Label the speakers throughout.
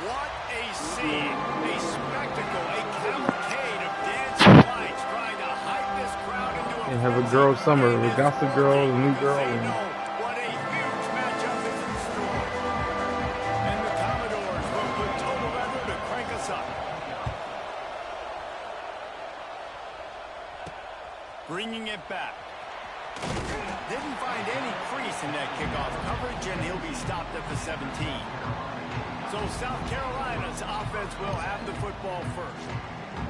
Speaker 1: What a scene, a spectacle, a cavalcade of dancing lights trying to hype this crowd into a
Speaker 2: And have a girl summer, a gossip girl, a new girl.
Speaker 1: They know what a huge matchup is in store. And the Commodores will put total weather to crank us up. Bringing it back. Didn't find any crease in that kickoff coverage, and he'll be stopped at the 17. So South Carolina's offense will have the football first.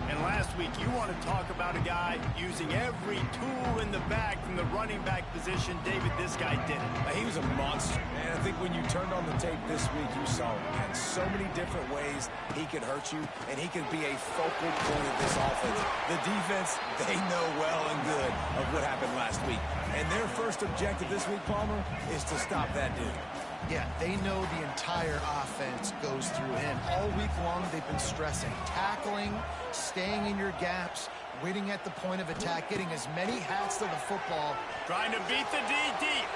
Speaker 1: And last week, you want to talk about a guy using every tool in the bag from the running back position. David, this guy did it.
Speaker 3: He was a monster. And I think when you turned on the tape this week, you saw him in so many different ways he could hurt you, and he could be a focal point of this offense. The defense, they know well and good of what happened last week. And their first objective this week, Palmer, is to stop that dude.
Speaker 4: Yeah, they know the entire offense goes through him. All week long, they've been stressing tackling, staying in your gaps, waiting at the point of attack, getting as many hats to the football.
Speaker 1: Trying to beat the D deep.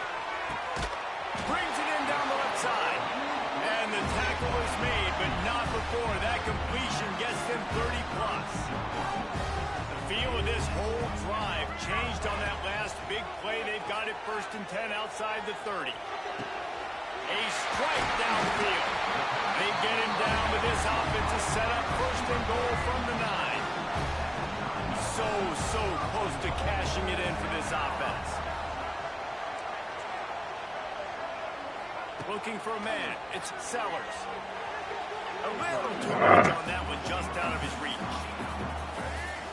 Speaker 1: Brings it in down the left side. And the tackle is made, but not before that completion gets them 30-plus. The feel of this whole drive changed on that last big play. They've got it 1st and 10 outside the 30. A strike downfield. They get him down, but this offense is set up 1st and goal from the 9. So close to cashing it in for this offense. Looking for a man. It's Sellers. A little too much on that one, just out of his reach.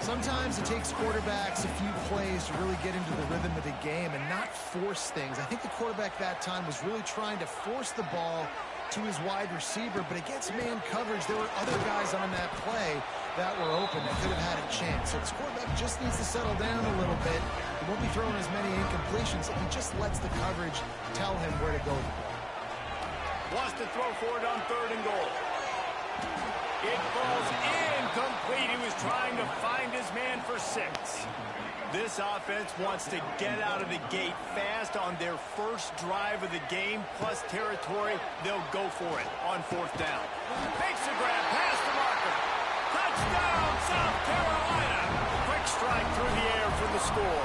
Speaker 4: Sometimes it takes quarterbacks a few plays to really get into the rhythm of the game and not force things. I think the quarterback that time was really trying to force the ball to his wide receiver, but against man coverage, there were other guys on that play that were open that could have had a chance. So this quarterback just needs to settle down a little bit. He won't be throwing as many incompletions if he just lets the coverage tell him where to go with the ball.
Speaker 1: Wants to throw for it on 3rd and goal. It falls incomplete. He was trying to find his man for 6. This offense wants to get out of the gate fast on their first drive of the game, plus territory. They'll go for it on 4th down. Makes the grab past the marker. Touchdown, South Carolina. Quick strike through the air for the score.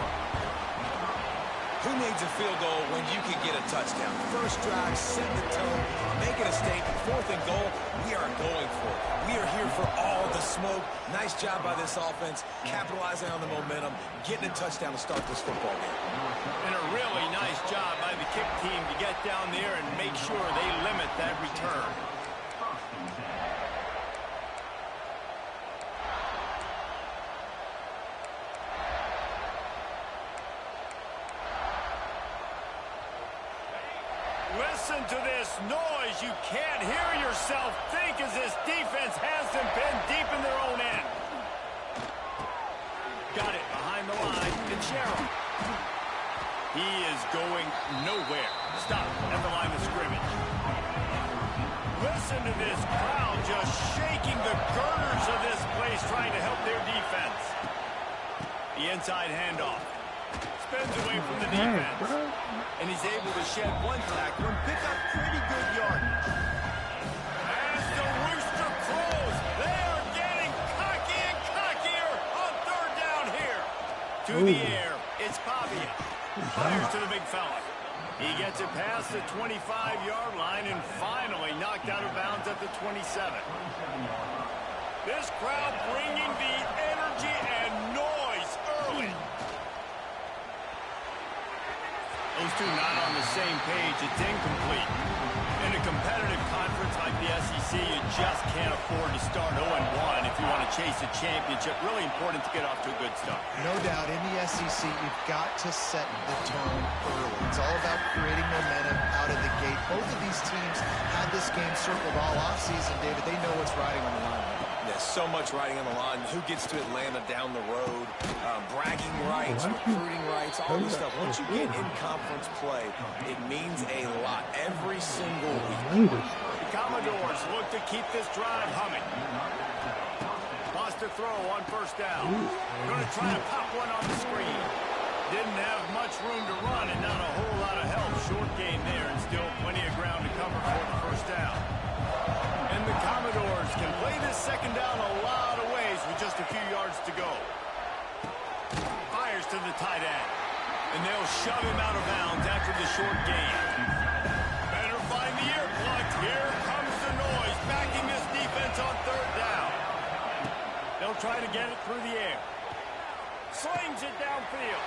Speaker 3: Who needs a field goal when you can get a touchdown? First drive, set the tone, make it a statement. 4th and goal, we are going for it. We are here for all the smoke. Nice job by this offense, capitalizing on the momentum, getting a touchdown to start this football game.
Speaker 1: And a really nice job by the kick team to get down there and make sure they limit that return. Listen to this noise. You can't hear yourself think as this defense has them pinned deep in their own end. Got it behind the line. It's Sherrill. He is going nowhere. Stop at the line of scrimmage. Listen to this crowd just shaking the girders of this place trying to help their defense. The inside handoff. Spins away from the defense. And he's able to shed one tackle and pick up pretty good yardage. As the rooster crows, they are getting cocky and cockier on 3rd down here. To the air, it's Pavia. Fires to the big fella. He gets it past the 25-yard line and finally knocked out of bounds at the 27. This crowd bringing the energy and noise early. Those two not on the same page. It's incomplete. In a competitive conference like the SEC, you just can't afford to start 0-1 if you want to chase a championship. Really important to get off to a good start.
Speaker 4: No doubt, in the SEC, you've got to set the tone early. It's all about creating momentum out of the gate. Both of these teams had this game circled all offseason, David. They know what's riding on the line.
Speaker 3: There's so much riding on the line. Who gets to Atlanta down the road? Bragging rights, recruiting rights, all this stuff. Once you get in conference play, it means a lot every single week.
Speaker 1: The Commodores look to keep this drive humming. Lost to throw on 1st down. Going to try to pop one on the screen. Didn't have much room to run and not a whole lot of help. Short game there and still plenty of ground to cover for the 1st down. And the Commodores tight end. And they'll shove him out of bounds after the short gain. Better find the earplugs. Here comes the noise, backing this defense on third down. They'll try to get it through the air. Slings it downfield.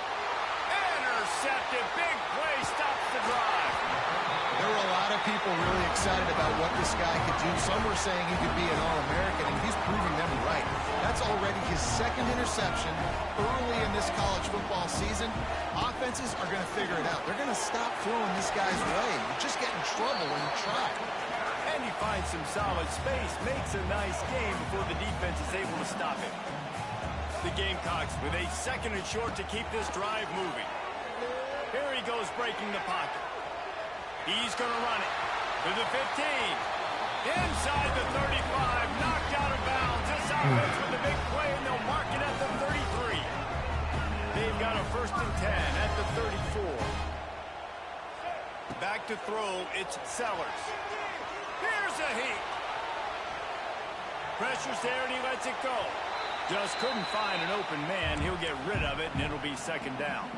Speaker 1: Intercepted. Big play stops the drive.
Speaker 4: There were a lot of people really excited about what this guy could do. Some were saying he could be an All-American, and he's proving them right. That's already his second interception early in this college football season. Offenses are going to figure it out. They're going to stop throwing this guy's way. You just get in trouble when you try.
Speaker 1: And he finds some solid space, makes a nice game before the defense is able to stop him. The Gamecocks with a second and short to keep this drive moving. Here he goes breaking the pocket. He's going to run it to the 15. Inside the 35, knocked out of bounds. This offense with a big play, and they'll mark it at the 33. They've got a 1st and 10 at the 34. Back to throw, it's Sellers. Here's a heat. Pressure's there, and he lets it go. Just couldn't find an open man. He'll get rid of it, and it'll be 2nd down.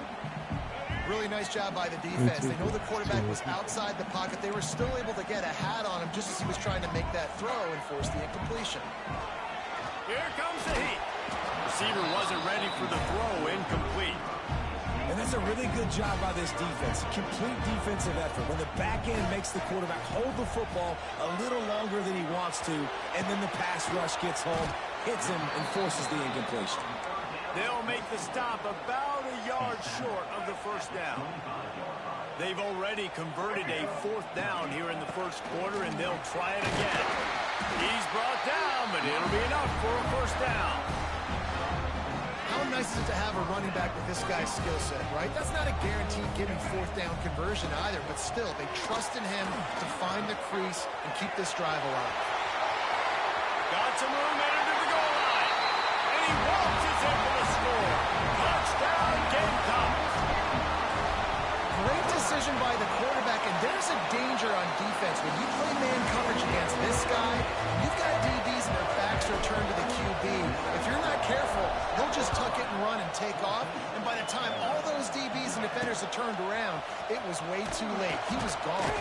Speaker 4: Really nice job by the defense. They know the quarterback was outside the pocket. They were still able to get a hat on him just as he was trying to make that throw and force the incompletion.
Speaker 1: Here comes the heat. Receiver wasn't ready for the throw, incomplete.
Speaker 3: And that's a really good job by this defense. Complete defensive effort. When the back end makes the quarterback hold the football a little longer than he wants to, and then the pass rush gets home, hits him, and forces the incompletion.
Speaker 1: They'll make the stop about a yard short of the 1st down. They've already converted a 4th down here in the 1st quarter, and they'll try it again. He's brought down, but it'll be enough for a 1st down.
Speaker 4: How nice is it to have a running back with this guy's skill set, right? That's not a guaranteed given 4th down conversion either, but still, they trust in him to find the crease and keep this drive alive.
Speaker 1: Got some room into the goal line. And he walks in for the score. Touchdown, Gamecocks.
Speaker 4: Great decision by the quarterback, and there's a danger on defense. When you play man coverage against this guy, you've got DBs and their backs are turned to the QB. If you're not careful, he'll just tuck it and run and take off, and by the time all those DBs and defenders have turned around, it was way too late. He was gone.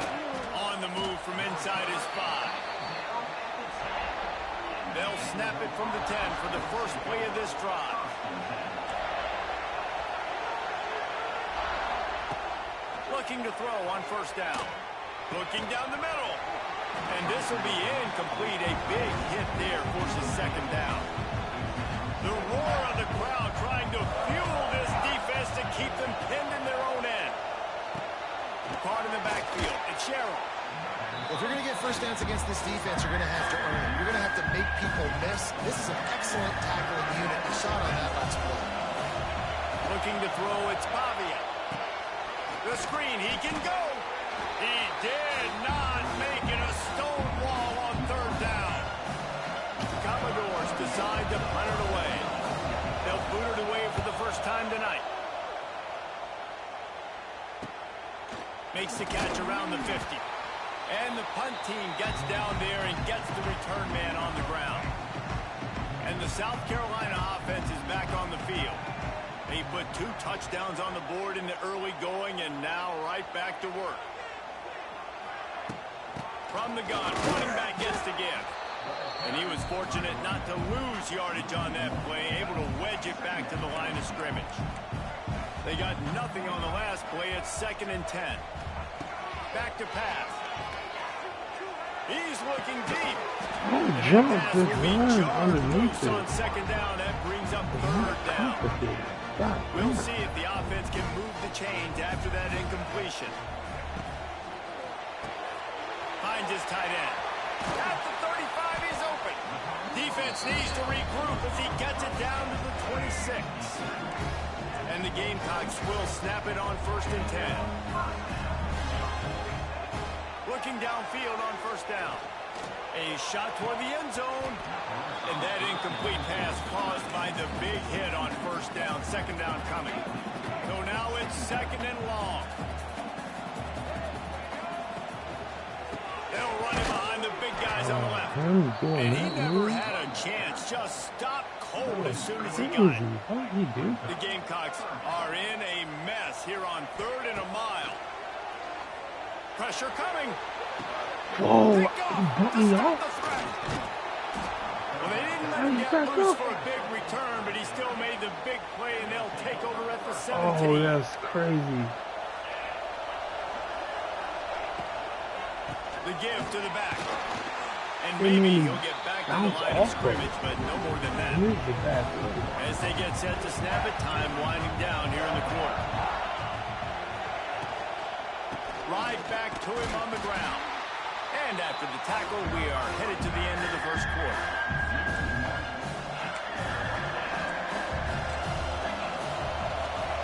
Speaker 1: On the move from inside his 5. They'll snap it from the 10 for the first play of this drive. Looking to throw on 1st down. Looking down the middle. And this will be incomplete. A big hit there forces 2nd down. The roar of the crowd trying to fuel this defense to keep them pinned in their own end. Caught in the backfield. It's Sherrill.
Speaker 4: If you're going to get 1st downs against this defense, you're going to have to earn it. You're going to have to make people miss. This is an excellent tackling unit. You saw it on that last play.
Speaker 1: Looking to throw, it's Pavia. The screen, he can go. He did not make it a stone wall on 3rd down. Commodores decide to punt it away. They'll boot it away for the 1st time tonight. Makes the catch around the 50. And the punt team gets down there and gets the return man on the ground. And the South Carolina offense is back on the field. They put 2 touchdowns on the board in the early going, and now right back to work. From the gun, running back gets the give. And he was fortunate not to lose yardage on that play, able to wedge it back to the line of scrimmage. They got nothing on the last play. It's 2nd and 10. Back to pass. He's looking deep.
Speaker 2: Oh, jump this line underneath
Speaker 1: on
Speaker 2: it.
Speaker 1: 2nd down. That brings up 3rd down. We'll see if the offense can move the chains after that incompletion. Finds his tight end. At the 35, he's open. Defense needs to regroup as he gets it down to the 26. And the Gamecocks will snap it on 1st and 10. Looking downfield on 1st down. A shot toward the end zone. And that incomplete pass caused by the big hit on 1st down. 2nd down coming. So now it's 2nd and long. They'll run it behind the big guys on the left. And he never had a chance. Just stopped cold hold as soon as he got it.
Speaker 2: How did he do that?
Speaker 1: The Gamecocks are in a mess here on 3rd and a mile. Pressure coming.
Speaker 2: Whoa, he bumped me off.
Speaker 1: Well, they didn't let him get loose for a big return, but he still made the big play, and they'll take over at the 17.
Speaker 2: Oh, that's crazy.
Speaker 1: The give to the back. And maybe he'll get back to the line of scrimmage, but no more than that. As they get set to snap it, time winding down here in the quarter. Right back to him on the ground. And after the tackle, we are headed to the end of the first quarter.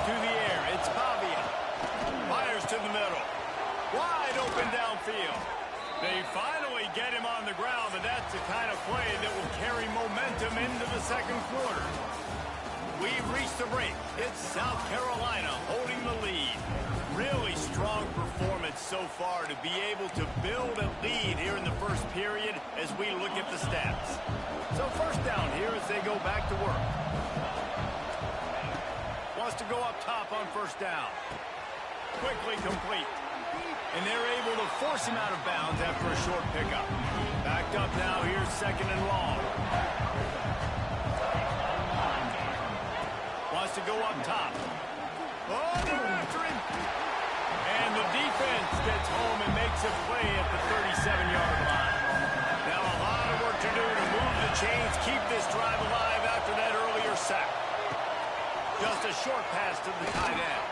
Speaker 1: To the air, it's Pavia. Fires to the middle. Wide open downfield. They finally get him on the ground, but that's the kind of play that will carry momentum into the second quarter. We've reached the break. It's South Carolina holding the lead. Really strong performance so far to be able to build a lead here in the first period as we look at the stats. So first down here as they go back to work. Wants to go up top on first down. Quickly complete. And they're able to force him out of bounds after a short pickup. Backed up now, here's 2nd and long. Wants to go up top. Oh, they're after him. And the defense gets home and makes a play at the 37-yard line. Now a lot of work to do to move the chains, keep this drive alive after that earlier sack. Just a short pass to the tight end.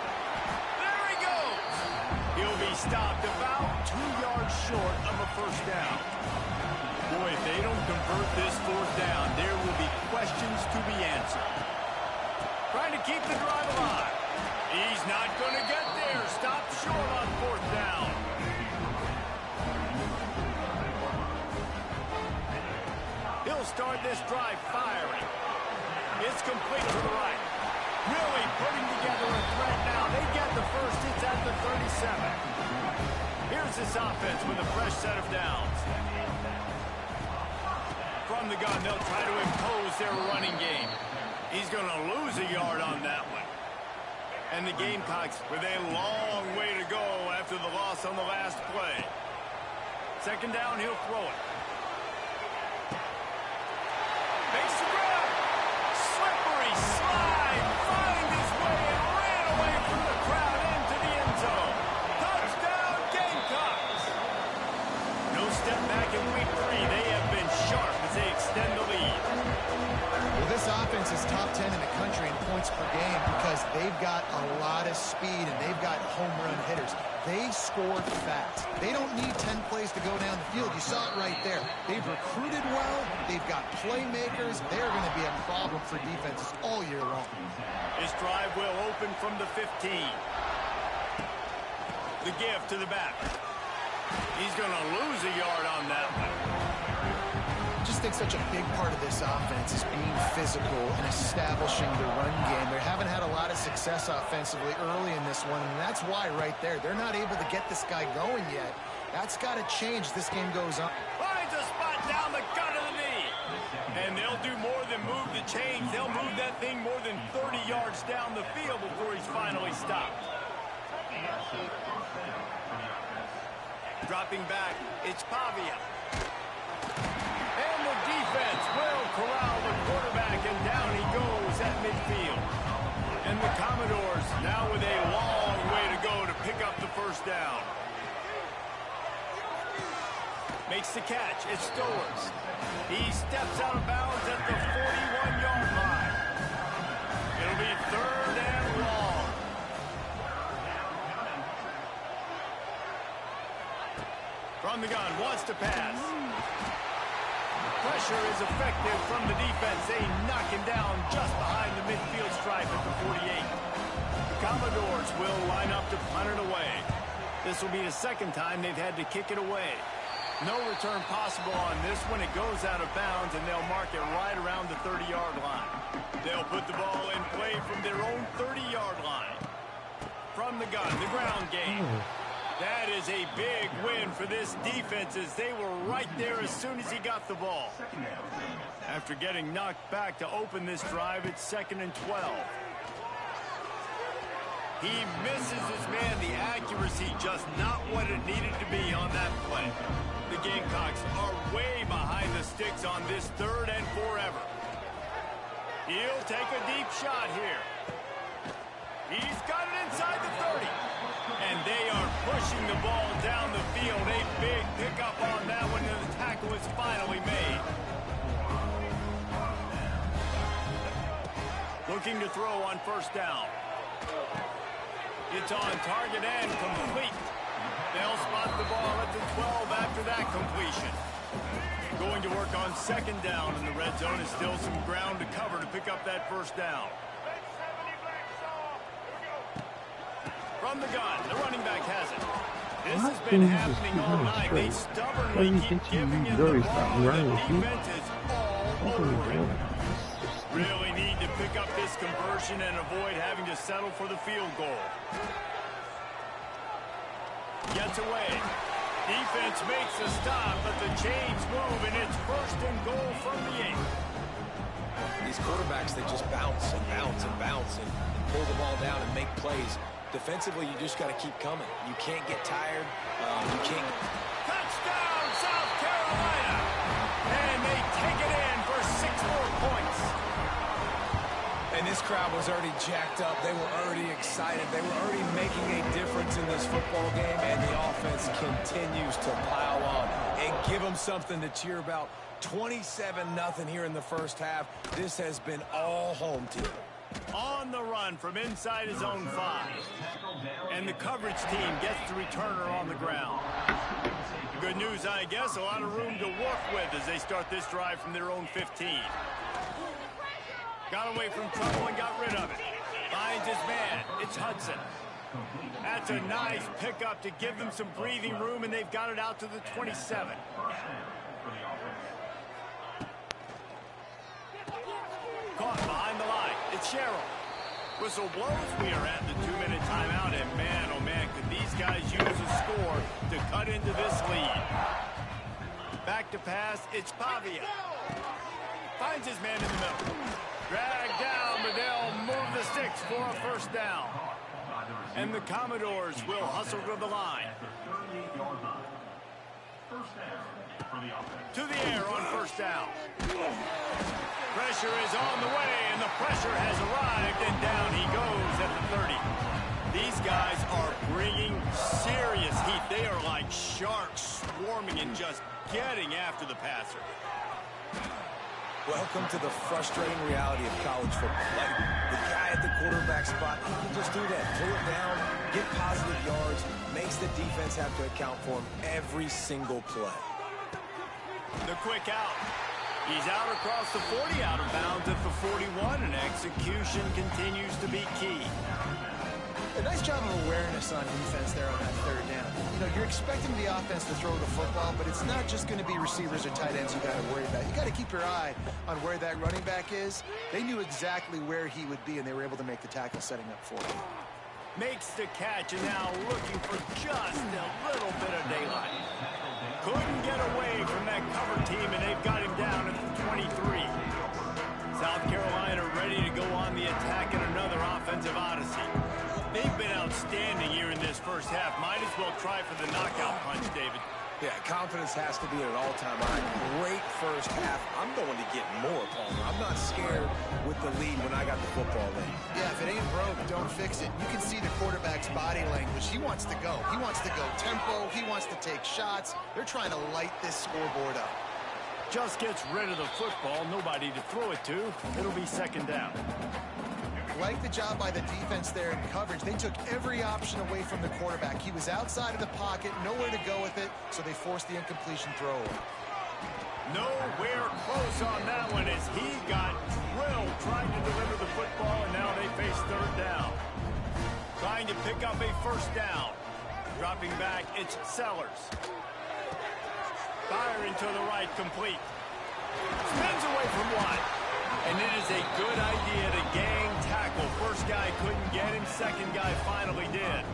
Speaker 1: There he goes. He'll be stopped about 2 yards short of a first down. Boy, if they don't convert this 4th down, there will be questions to be answered. Trying to keep the drive alive. He's not going to get there. Stop short on 4th down. He'll start this drive firing. It's complete to the right. Really putting together a threat now. They get the first. It's at the 37. Here's this offense with a fresh set of downs. From the gun, they'll try to impose their running game. He's going to lose a yard on that one. And the Gamecocks with a long way to go after the loss on the last play. 2nd down, he'll throw it. Makes the grab. Slippery slide. Find his way and ran away from the crowd into the end zone. Touchdown, Gamecocks. No step back in week 3. They have been sharp as they extend the lead.
Speaker 4: Well, this offense is top 10 in the country in points per game because they've got a lot of speed and they've got home run hitters. They score fast. They don't need 10 plays to go down the field. You saw it right there. They've recruited well. They've got playmakers. They're going to be a problem for defenses all year long.
Speaker 1: This drive will open from the 15. The give to the back. He's going to lose a yard on that one.
Speaker 4: I just think such a big part of this offense is being physical and establishing the run game. They haven't had a lot of success offensively early in this one, and that's why right there. They're not able to get this guy going yet. That's got to change as this game goes on.
Speaker 1: Finds a spot down the gut of the knee. And they'll do more than move the chains. They'll move that thing more than 30 yards down the field before he's finally stopped. Dropping back, it's Pavia. And the defense will corral the quarterback, and down he goes at midfield. And the Commodores now with a long way to go to pick up the first down. Makes the catch. It's Stowers. He steps out of bounds at the 41-yard line. It'll be 3rd and long. From the gun, wants to pass. Pressure is effective from the defense. They knock him down just behind the midfield stripe at the 48. The Commodores will line up to punt it away. This will be the 2nd time they've had to kick it away. No return possible on this one. It goes out of bounds, and they'll mark it right around the 30-yard line. They'll put the ball in play from their own 30-yard line. From the gun, the ground game. That is is a big win for this defense as they were right there as soon as he got the ball. After getting knocked back to open this drive, it's 2nd and 12. He misses his man. The accuracy just not what it needed to be on that play. The Gamecocks are way behind the sticks on this 3rd and forever. He'll take a deep shot here. He's got it inside the 30. And they are pushing the ball down the field. A big pickup on that one, and the tackle is finally made. Looking to throw on 1st down. It's on target and complete. They'll spot the ball at the 12 after that completion. Going to work on 2nd down in the red zone. Is still some ground to cover to pick up that 1st down. From the gun, the running back has it. This has been happening all night. They stubbornly keep giving him the ball, and the defense is all over him. Really need to pick up this conversion and avoid having to settle for the field goal. Gets away. Defense makes a stop, but the chains move, and it's 1st and goal from the 8.
Speaker 3: These quarterbacks, they just bounce and bounce and bounce and pull the ball down and make plays. Defensively, you just got to keep coming. You can't get tired. You can't.
Speaker 1: Touchdown, South Carolina! And they take it in for 6 more points.
Speaker 3: And this crowd was already jacked up. They were already excited. They were already making a difference in this football game, and the offense continues to plow on and give them something to cheer about. 27-0 here in the 1st half. This has been all home team.
Speaker 1: On the run from inside his own 5. And the coverage team gets the returner on the ground. Good news, I guess, a lot of room to work with as they start this drive from their own 15. Got away from trouble and got rid of it. Finds his man. It's Hudson. That's a nice pickup to give them some breathing room, and they've got it out to the 27. Caught behind the line. It's Sherrill. Whistle blows. We are at the 2-minute timeout, and man, oh man, could these guys use a score to cut into this lead. Back to pass. It's Pavia. Finds his man in the middle. Dragged down, but they'll move the sticks for a 1st down. And the Commodores will hustle to the line. To the air on 1st down. Pressure is on the way, and the pressure has arrived, and down he goes at the 30. These guys are bringing serious heat. They are like sharks swarming and just getting after the passer.
Speaker 3: Welcome to the frustrating reality of college football. Like the guy at the quarterback spot, he can just do that. Pull it down, get positive yards, makes the defense have to account for him every single play.
Speaker 1: The quick out. He's out across the 40, out of bounds at the 41, and execution continues to be key.
Speaker 4: A nice job of awareness on defense there on that 3rd down. You know, you're expecting the offense to throw the football, but it's not just going to be receivers or tight ends you got to worry about. You got to keep your eye on where that running back is. They knew exactly where he would be, and they were able to make the tackle setting up for him.
Speaker 1: Makes the catch, and now looking for just a little bit of daylight. Couldn't get away from that cover team, and they've got him down at the 23. South Carolina ready to go on the attack in another offensive odyssey. They've been outstanding here in this 1st half. Might as well try for the knockout punch, David.
Speaker 3: Yeah, confidence has to be at an all-time high. Great 1st half. I'm going to get more, Palmer. I'm not scared with the lead when I got the football in.
Speaker 4: Yeah, if it ain't broke, don't fix it. You can see the quarterback's body language. He wants to go. He wants to go tempo. He wants to take shots. They're trying to light this scoreboard up.
Speaker 1: Just gets rid of the football. Nobody to throw it to. It'll be 2nd down.
Speaker 4: Like the job by the defense there in coverage. They took every option away from the quarterback. He was outside of the pocket, nowhere to go with it, so they forced the incompletion throw.
Speaker 1: Nowhere close on that one as he got drilled trying to deliver the football, and now they face 3rd down. Trying to pick up a 1st down. Dropping back, it's Sellers. Firing to the right, complete. Spins away from one. And it is a good idea to gang tackle. First guy couldn't get him, second guy finally did.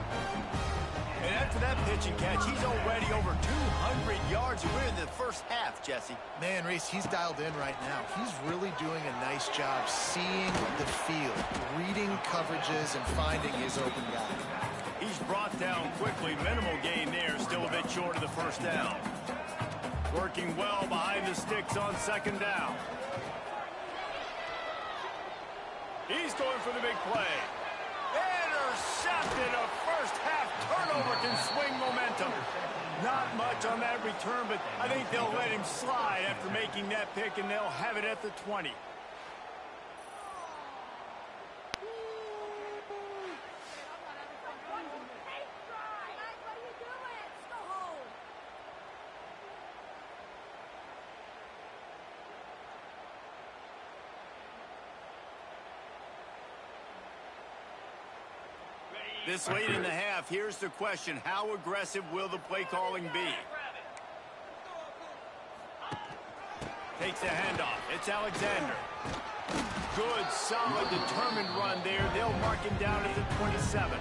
Speaker 1: And after that pitch and catch, he's already over 200 yards. We're in the first half, Jesse.
Speaker 4: Man, Reese, he's dialed in right now. He's really doing a nice job seeing the field, reading coverages, and finding his open guy.
Speaker 1: He's brought down quickly. Minimal gain there. Still a bit short of the first down. Working well behind the sticks on second down. He's going for the big play. Intercepted. A first half turnover can swing momentum. Not much on that return, but I think they'll let him slide after making that pick, and they'll have it at the 20. This late in the half, here's the question. How aggressive will the play calling be? Takes a handoff. It's Alexander. Good, solid, determined run there. They'll mark him down at the 27.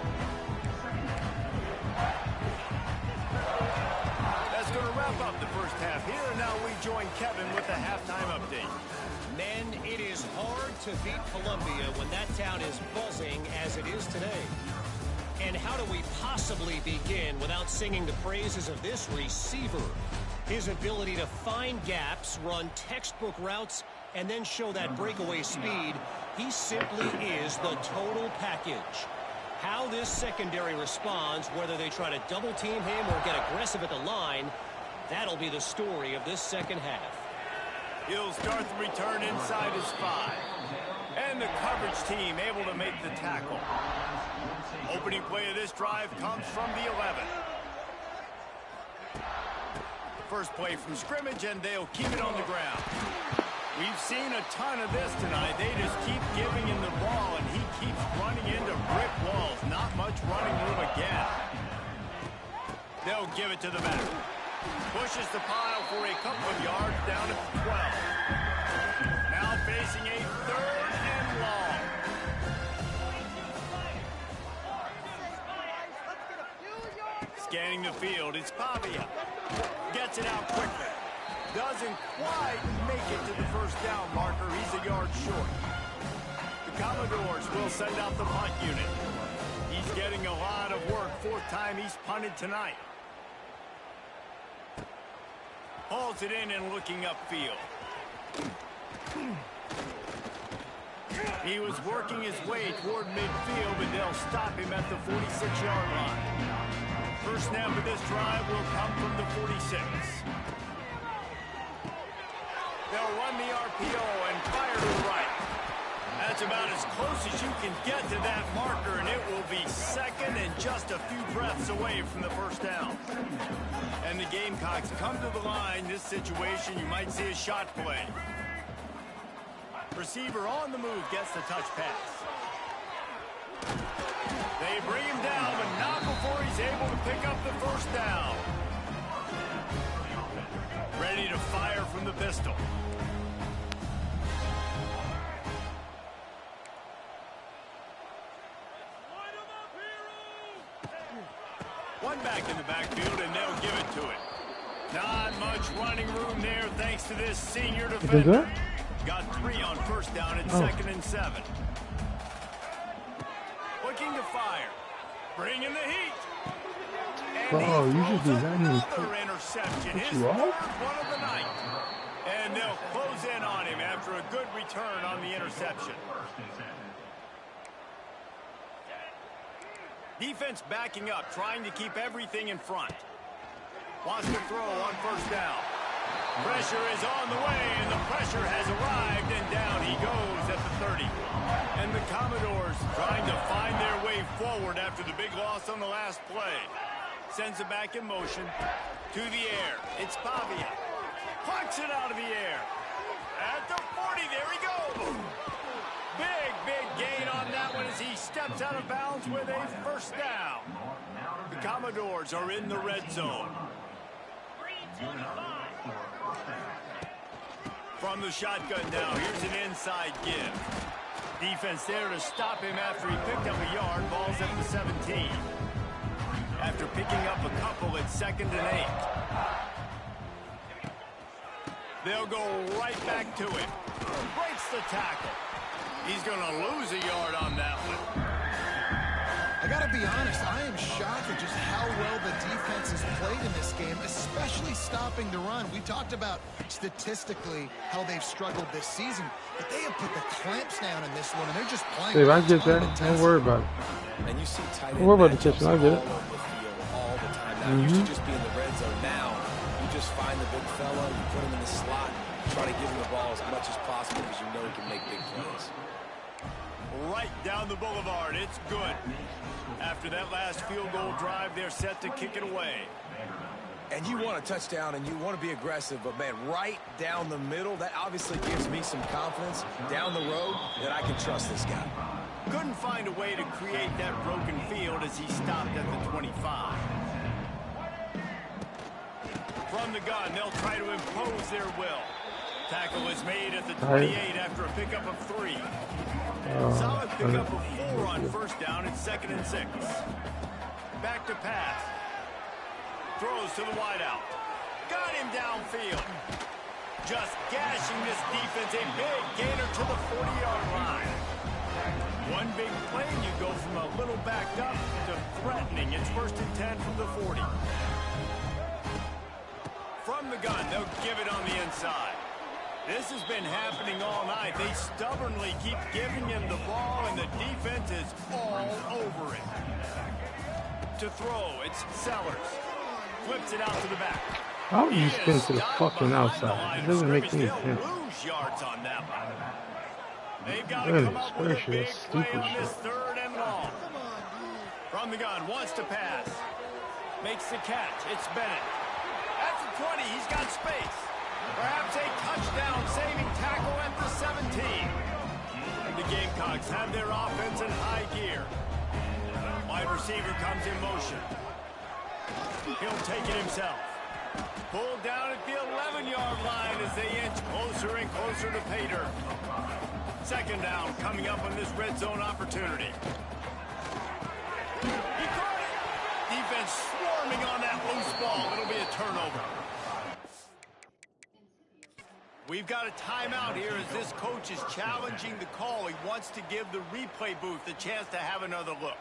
Speaker 1: That's going to wrap up the first half here. And now we join Kevin with the halftime update.
Speaker 5: Men, it is hard to beat Columbia when that town is buzzing as it is today. And how do we possibly begin without singing the praises of this receiver? His ability to find gaps, run textbook routes, and then show that breakaway speed. He simply is the total package. How this secondary responds, whether they try to double team him or get aggressive at the line, that'll be the story of this second half.
Speaker 1: He'll start the return inside his 5. And the coverage team able to make the tackle. Opening play of this drive comes from the 11. First play from scrimmage, and they'll keep it on the ground. We've seen a ton of this tonight. They just keep giving him the ball, and he keeps running into brick walls. Not much running room again. They'll give it to the back. Pushes the pile for a couple of yards down at the 12. Now facing a 3rd and long. Scanning the field, it's Pavia. Gets it out quickly. Doesn't quite make it to the first down marker. He's a yard short. The Commodores will send out the punt unit. He's getting a lot of work. 4th time he's punted tonight. Hauls it in and looking upfield. He was working his way toward midfield, but they'll stop him at the 46-yard line. First snap of this drive will come from the 46. They'll run the RPO and fire to the right. That's about as close as you can get to that marker, and it will be second and just a few breaths away from the first down. And the Gamecocks come to the line. This situation, you might see a shot play. Receiver on the move gets the touch pass. They bring him down, but not before he's able to pick up the first down. Ready to fire from the pistol. One back in the backfield, and they'll give it to it. Not much running room there thanks to this senior defender. Got 3 on first down at 2nd and 7. Looking to fire. Bringing the heat. And
Speaker 2: you should be
Speaker 1: another interception. His 3rd one of the night. And they'll close in on him after a good return on the interception. Defense backing up, trying to keep everything in front. Wants to throw on first down. Pressure is on the way, and the pressure has arrived, and down he goes at the 30. And the Commodores trying to find their way forward after the big loss on the last play. Sends it back in motion to the air. It's Pavia. Plucks it out of the air. At the 40, there he goes. Big gain on that one as he steps out of bounds with a first down. The Commodores are in the red zone. From the shotgun now, here's an inside give. Defense there to stop him after he picked up a yard. Ball's at the 17. After picking up a couple, it's 2nd and 8. They'll go right back to him. Breaks the tackle. He's going to lose a yard on that one.
Speaker 4: I got to be honest, I am shocked at just how well the defense has played in this game, especially stopping the run. We talked about statistically how they've struggled this season, but they have put the clamps down in this one, and they're just playing.
Speaker 2: Dave, I get that. Don't worry about it.
Speaker 3: And you see tight end
Speaker 2: Don't worry about the
Speaker 3: matchups
Speaker 2: catching. I get it.
Speaker 3: all over the field all the time. Now, it used to just be in the red zone. Now, you just find the big fella, you put him in the slot, try to give him the ball as much as possible because you know he can make big plays.
Speaker 1: Right down the boulevard. It's good. After that last field goal drive, they're set to kick it away.
Speaker 3: And you want a touchdown and you want to be aggressive, but, man, right down the middle, that obviously gives me some confidence down the road that I can trust this guy.
Speaker 1: Couldn't find a way to create that broken field as he stopped at the 25. From the gun, they'll try to impose their will. Tackle is made at the 28 after a pickup of 3. Solid pickup of 4 on first down. It's 2nd and 6. Back to pass. Throws to the wideout. Got him downfield. Just gashing this defense. A big gainer to the 40-yard line. One big play, and you go from a little backed up to threatening. It's 1st and 10 from the 40. From the gun, they'll give it on the inside. This has been happening all night. They stubbornly keep giving him the ball, and the defense is all over it. To throw, it's Sellers. Flips it out to the back.
Speaker 2: How do you spin to the fucking outside? It doesn't make any sense.
Speaker 1: Lose yards on that one. They've got to come up with a big play on this 3rd and long. From the gun, wants to pass. Makes the catch. It's Bennett. At the 20, he's got space. Perhaps a touchdown-saving tackle at the 17. The Gamecocks have their offense in high gear. Wide receiver comes in motion. He'll take it himself. Pulled down at the 11-yard line as they inch closer and closer to pay dirt. 2nd down coming up on this red zone opportunity. He caught it. Defense swarming on that loose ball. It'll be a turnover. We've got a timeout here as this coach is challenging the call. He wants to give the replay booth a chance to have another look.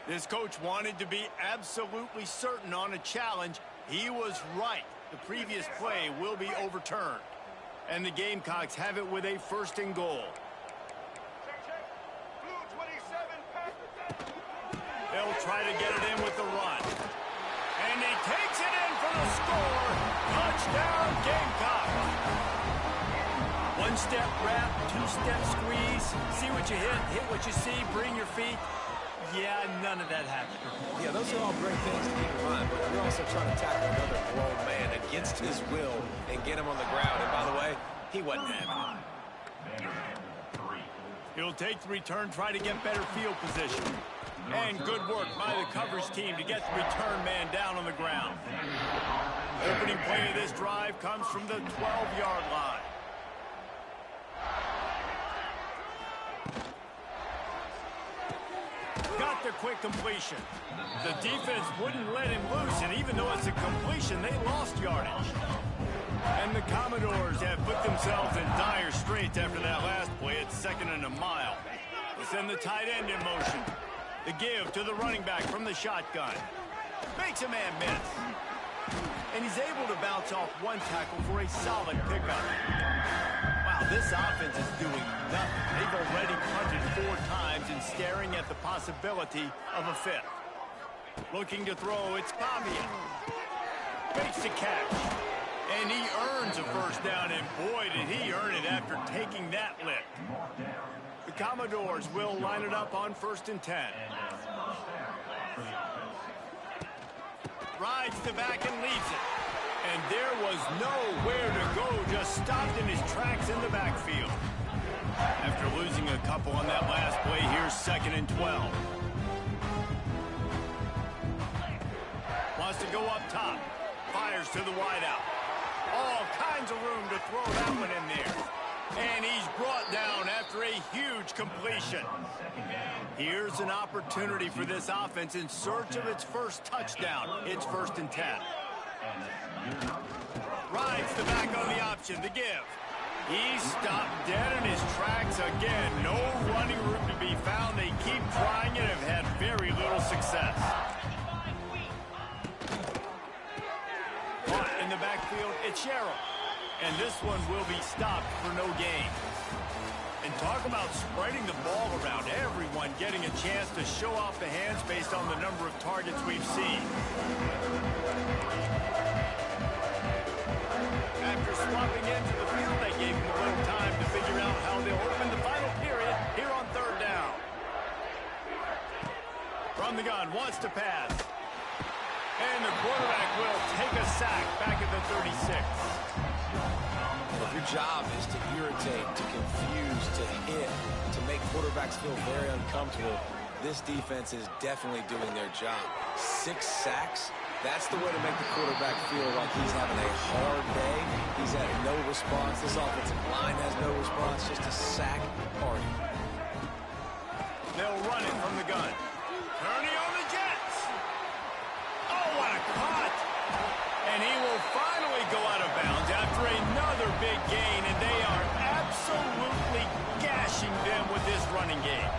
Speaker 1: This coach wanted to be absolutely certain on a challenge. He was right. The previous play will be overturned. And the Gamecocks have it with a 1st and goal. They'll try to get it in with the run. And he takes it in for the score. Touchdown, Gamecocks. 1-step wrap, 2-step squeeze. See what you hit what you see, bring your feet. Yeah, none of that happened.
Speaker 3: Yeah, those are all great things to keep in mind, but you're also trying to tackle another grown man against his will and get him on the ground. And by the way, he wasn't having it.
Speaker 1: He'll take the return, try to get better field position. And good work by the coverage team to get the return man down on the ground. Opening play of this drive comes from the 12-yard line. Got the quick completion. The defense wouldn't let him loose, and even though it's a completion, they lost yardage. And the Commodores have put themselves in dire straits after that last play. It's 2nd and a mile. They send the tight end in motion. The give to the running back from the shotgun. Makes a man miss. And he's able to bounce off one tackle for a solid pickup. Wow, this offense is doing nothing. They've already punted 4 times and staring at the possibility of a 5th. Looking to throw, it's Pavia. Makes the catch. And he earns a 1st down, and boy, did he earn it after taking that lick. The Commodores will line it up on 1st and 10. Rides the back and leaves it. And there was nowhere to go, just stopped in his tracks in the backfield. After losing a couple on that last play, here's 2nd and 12. Wants to go up top. Fires to the wideout. All kinds of room to throw that one in there. And he's brought down after a huge completion. Here's an opportunity for this offense in search of its first touchdown. It's 1st and 10. Rides the back on the option, the give. He's stopped dead in his tracks again. No running room to be found. They keep trying it and have had very little success. But in the backfield, it's Sherrill. And this one will be stopped for no gain. And talk about spreading the ball around. Everyone getting a chance to show off the hands based on the number of targets we've seen. After swapping into the field, they gave him a little time to figure out how they'll open the final period here on 3rd down. From the gun, wants to pass. And the quarterback will take a sack back at the 36.
Speaker 3: If your job is to irritate, to confuse, to hit, to make quarterbacks feel very uncomfortable, this defense is definitely doing their job. 6 sacks, that's the way to make the quarterback feel like he's having a hard day. He's had no response. This offensive line has no response, just a sack party.
Speaker 1: They'll run it from the gun. Kearney on the Jets. Oh, what a cut. And he will finally go out of bounds after another big gain, and they are absolutely gashing them with this running game.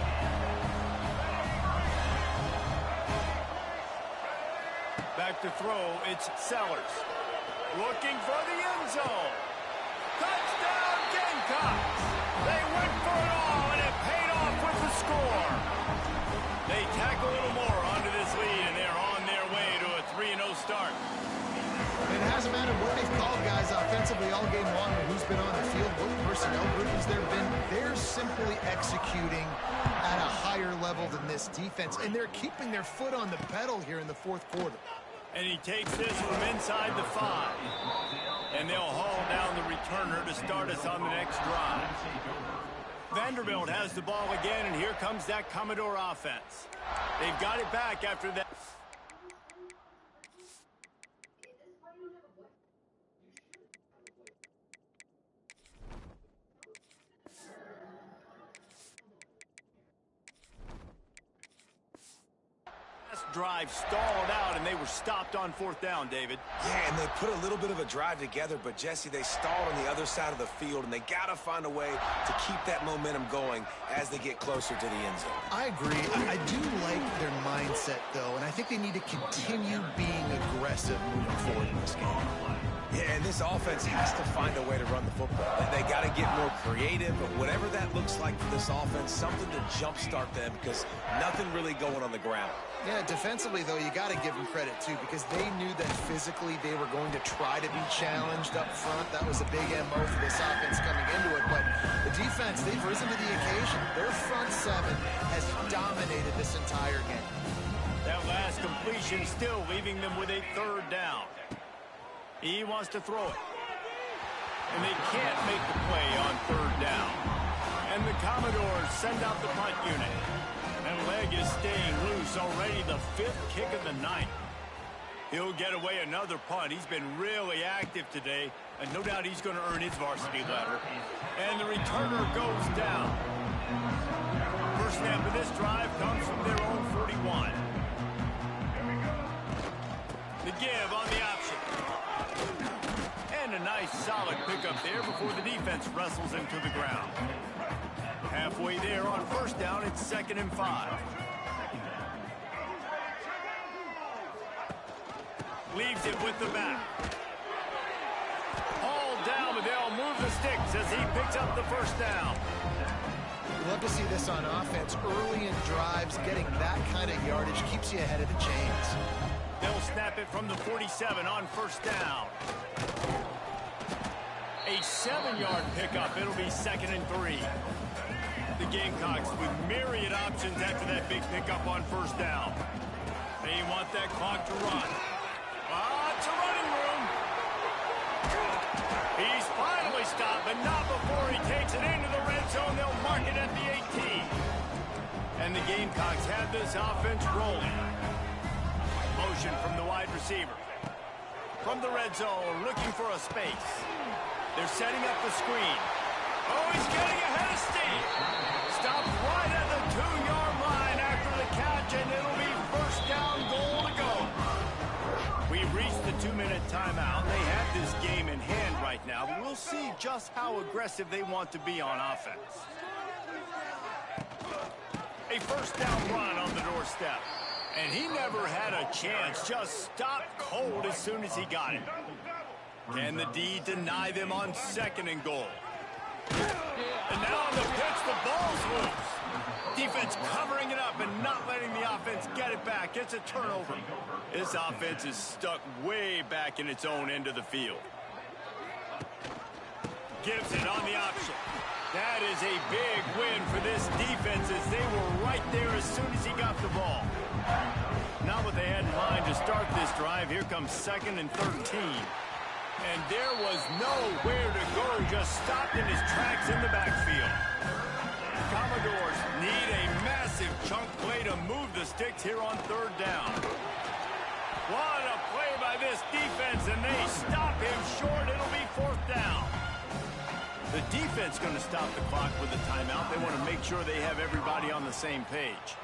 Speaker 1: Back to throw, it's Sellers. Looking for the end zone. Touchdown, Gamecocks! They went for it all, and it paid off with the score. They tack a little more onto this lead, and they're on their way to a 3-0 start.
Speaker 4: It hasn't mattered what they've called, guys, offensively all game long, or who's been on the field, what personnel groupings there have been. They're simply executing at a higher level than this defense, and they're keeping their foot on the pedal here in the 4th quarter.
Speaker 1: And he takes this from inside the 5. And they'll haul down the returner to start us on the next drive. Vanderbilt has the ball again, and here comes that Commodore offense. They've got it back after that. Drive stalled out, and they were stopped on 4th down, David.
Speaker 3: Yeah, and they put a little bit of a drive together, but Jesse, they stalled on the other side of the field, and they got to find a way to keep that momentum going as they get closer to the end zone.
Speaker 4: I agree. I do like their mindset, though, and I think they need to continue being aggressive moving forward in this game.
Speaker 3: Yeah, and this offense has to find a way to run the football. They got to get more creative, but whatever that looks like for this offense, something to jumpstart them, because nothing really going on the ground.
Speaker 4: Yeah, defensively, though, you got to give them credit, too, because they knew that physically they were going to try to be challenged up front. That was a big MO for this offense coming into it. But the defense, they've risen to the occasion. Their front 7 has dominated this entire game.
Speaker 1: That last completion still leaving them with a 3rd down. He wants to throw it. And they can't make the play on 3rd down. And the Commodores send out the punt unit. And leg is staying loose, already the 5th kick of the night. He'll get away another punt. He's been really active today, and no doubt he's going to earn his varsity letter. And the returner goes down. First snap of this drive comes from their own 41. The give on the option. And a nice solid pickup there before the defense wrestles him to the ground. Halfway there on 1st down, it's 2nd and 5. Leaves it with the back. Hauled down, but they'll move the sticks as he picks up the 1st down.
Speaker 4: Love to see this on offense. Early in drives, getting that kind of yardage keeps you ahead of the chains.
Speaker 1: They'll snap it from the 47 on 1st down. A 7-yard pickup. It'll be 2nd and 3. The Gamecocks with myriad options after that big pickup on 1st down. They want that clock to run. It's a running room. He's finally stopped, but not before he takes it into the red zone. They'll mark it at the 18. And the Gamecocks have this offense rolling. Motion from the wide receiver. From the red zone, looking for a space. They're setting up the screen. Oh, he's getting ahead of steam. Stopped right at the 2-yard line after the catch, and it'll be first down, goal to go. We've reached the 2-minute timeout. They have this game in hand right now, but we'll see just how aggressive they want to be on offense. A first down run on the doorstep. And he never had a chance, just stopped cold as soon as he got it. Can the D deny them on 2nd and goal? And now on the pitch, the ball's loose. Defense covering it up and not letting the offense get it back. It's a turnover. This offense is stuck way back in its own end of the field. Gives it on the option. That is a big win for this defense as they were right there as soon as he got the ball. Not what they had in mind to start this drive. Here comes 2nd and 13. And there was nowhere to go, just stopped in his tracks in the backfield. Commodores need a massive chunk play to move the sticks here on 3rd down. What a play by this defense, and they stop him short. It'll be 4th down. The defense going to stop the clock with a timeout. They want to make sure they have everybody on the same page.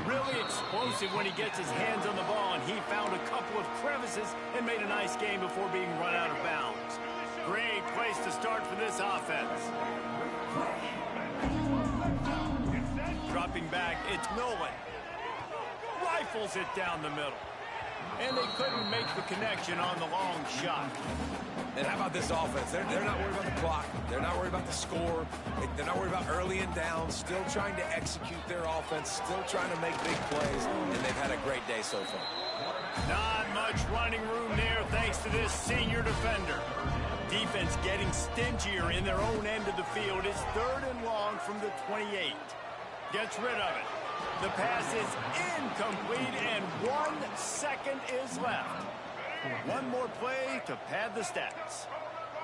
Speaker 1: Really explosive when he gets his hands on the ball, and he found a couple of crevices and made a nice game before being run out of bounds. Great place to start for this offense. Dropping back, it's Nolan. Rifles it down the middle. And they couldn't make the connection on the long shot.
Speaker 3: And how about this offense? They're not worried about the clock. They're not worried about the score. They're not worried about early and down. Still trying to execute their offense. Still trying to make big plays. And they've had a great day so far.
Speaker 1: Not much running room there thanks to this senior defender. Defense getting stingier in their own end of the field. It's 3rd and long from the 28. Gets rid of it. The pass is incomplete, and 1 second is left. One more play to pad the stats.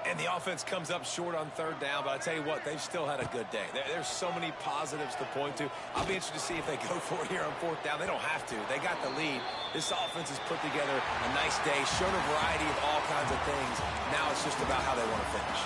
Speaker 3: And the offense comes up short on 3rd down, but I tell you what, they've still had a good day. There's so many positives to point to. I'll be interested to see if they go for it here on 4th down. They don't have to. They got the lead. This offense has put together a nice day, shown a variety of all kinds of things. Now it's just about how they want to finish.